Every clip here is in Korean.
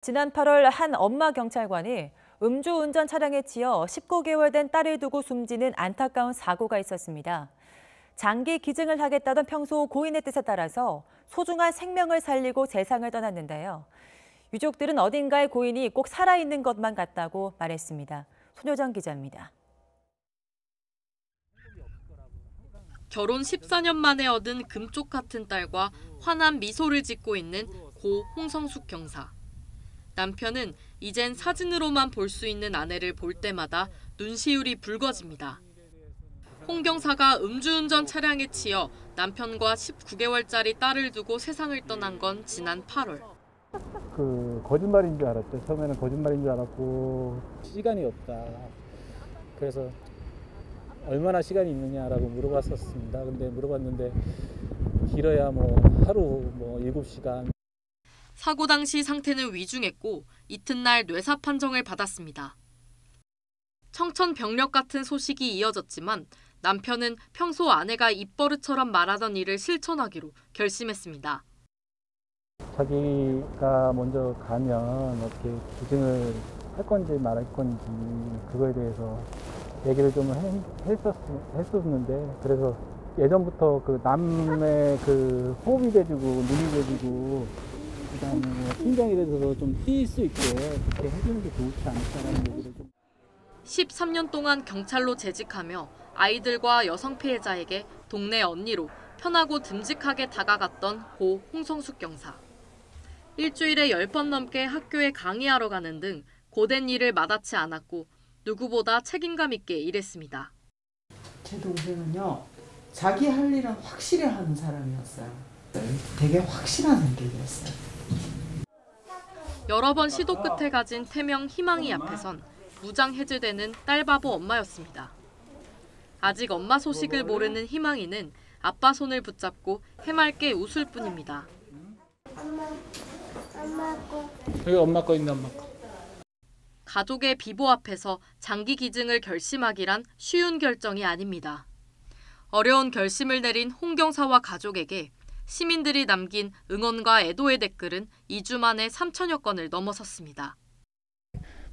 지난 8월 한 엄마 경찰관이 음주운전 차량에 치여 19개월 된 딸을 두고 숨지는 안타까운 사고가 있었습니다. 장기 기증을 하겠다던 평소 고인의 뜻에 따라서 소중한 생명을 살리고 세상을 떠났는데요. 유족들은 어딘가에 고인이 꼭 살아있는 것만 같다고 말했습니다. 손효정 기자입니다. 결혼 14년 만에 얻은 금쪽 같은 딸과 환한 미소를 짓고 있는 고 홍성숙 경사. 남편은 이젠 사진으로만 볼 수 있는 아내를 볼 때마다 눈시울이 붉어집니다. 홍 경사가 음주운전 차량에 치여 남편과 19개월짜리 딸을 두고 세상을 떠난 건 지난 8월. 거짓말인 줄 알았죠. 처음에는 거짓말인 줄 알았고 시간이 없다. 그래서 얼마나 시간이 있느냐라고 물어봤었습니다. 근데 물어봤는데 길어야 하루 7시간. 사고 당시 상태는 위중했고 이튿날 뇌사 판정을 받았습니다. 청천벽력 같은 소식이 이어졌지만 남편은 평소 아내가 입버릇처럼 말하던 일을 실천하기로 결심했습니다. 자기가 먼저 가면 어떻게 기증을 할 건지 말할 건지 그거에 대해서 얘기를 좀 했었는데, 그래서 예전부터 남의 호흡이 돼주고 눈이 돼주고 그다음에 심장이 돼서 좀 뛸 수 있게 그렇게 해주는 게 좋지 않을까라는 얘기를 좀. 13년 동안 경찰로 재직하며 아이들과 여성 피해자에게 동네 언니로 편하고 듬직하게 다가갔던 고 홍성숙 경사. 일주일에 10번 넘게 학교에 강의하러 가는 등 고된 일을 마다치 않았고 누구보다 책임감 있게 일했습니다. 제 동생은요, 자기 할 일은 확실히 하는 사람이었어요. 되게 확실한 성격이었어요. 여러 번 시도 끝에 가진 태명 희망이 앞에선 무장 해제되는 딸바보 엄마였습니다. 아직 엄마 소식을 모르는 희망이는 아빠 손을 붙잡고 해맑게 웃을 뿐입니다. 여기 엄마 거 있네, 엄마 거. 가족의 비보 앞에서 장기 기증을 결심하기란 쉬운 결정이 아닙니다. 어려운 결심을 내린 홍 경사와 가족에게 시민들이 남긴 응원과 애도의 댓글은 2주 만에 3천여 건을 넘어섰습니다.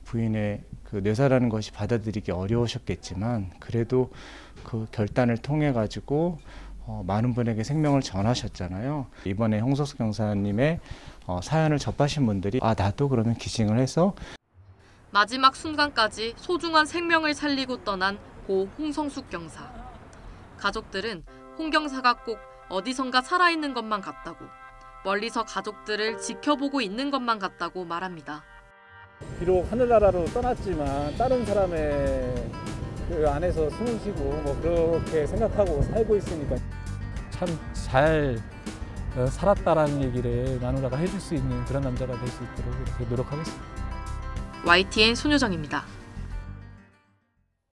부인의 뇌사라는 것이 받아들이기 어려우셨겠지만 그래도 그 결단을 통해 가지고 많은 분에게 생명을 전하셨잖아요. 이번에 홍성숙 경사님의 사연을 접하신 분들이 나도 그러면 기증을 해서 마지막 순간까지 소중한 생명을 살리고 떠난 고 홍성숙 경사. 가족들은 홍 경사가 꼭 어디선가 살아있는 것만 같다고, 멀리서 가족들을 지켜보고 있는 것만 같다고 말합니다. 비록 하늘나라로 떠났지만 다른 사람의 그 안에서 숨을 쉬고 그렇게 생각하고 살고 있으니까 참 잘 살았다라는 얘기를 마누라가 해줄 수 있는 그런 남자가 될 수 있도록 이렇게 노력하겠습니다. YTN 손효정입니다.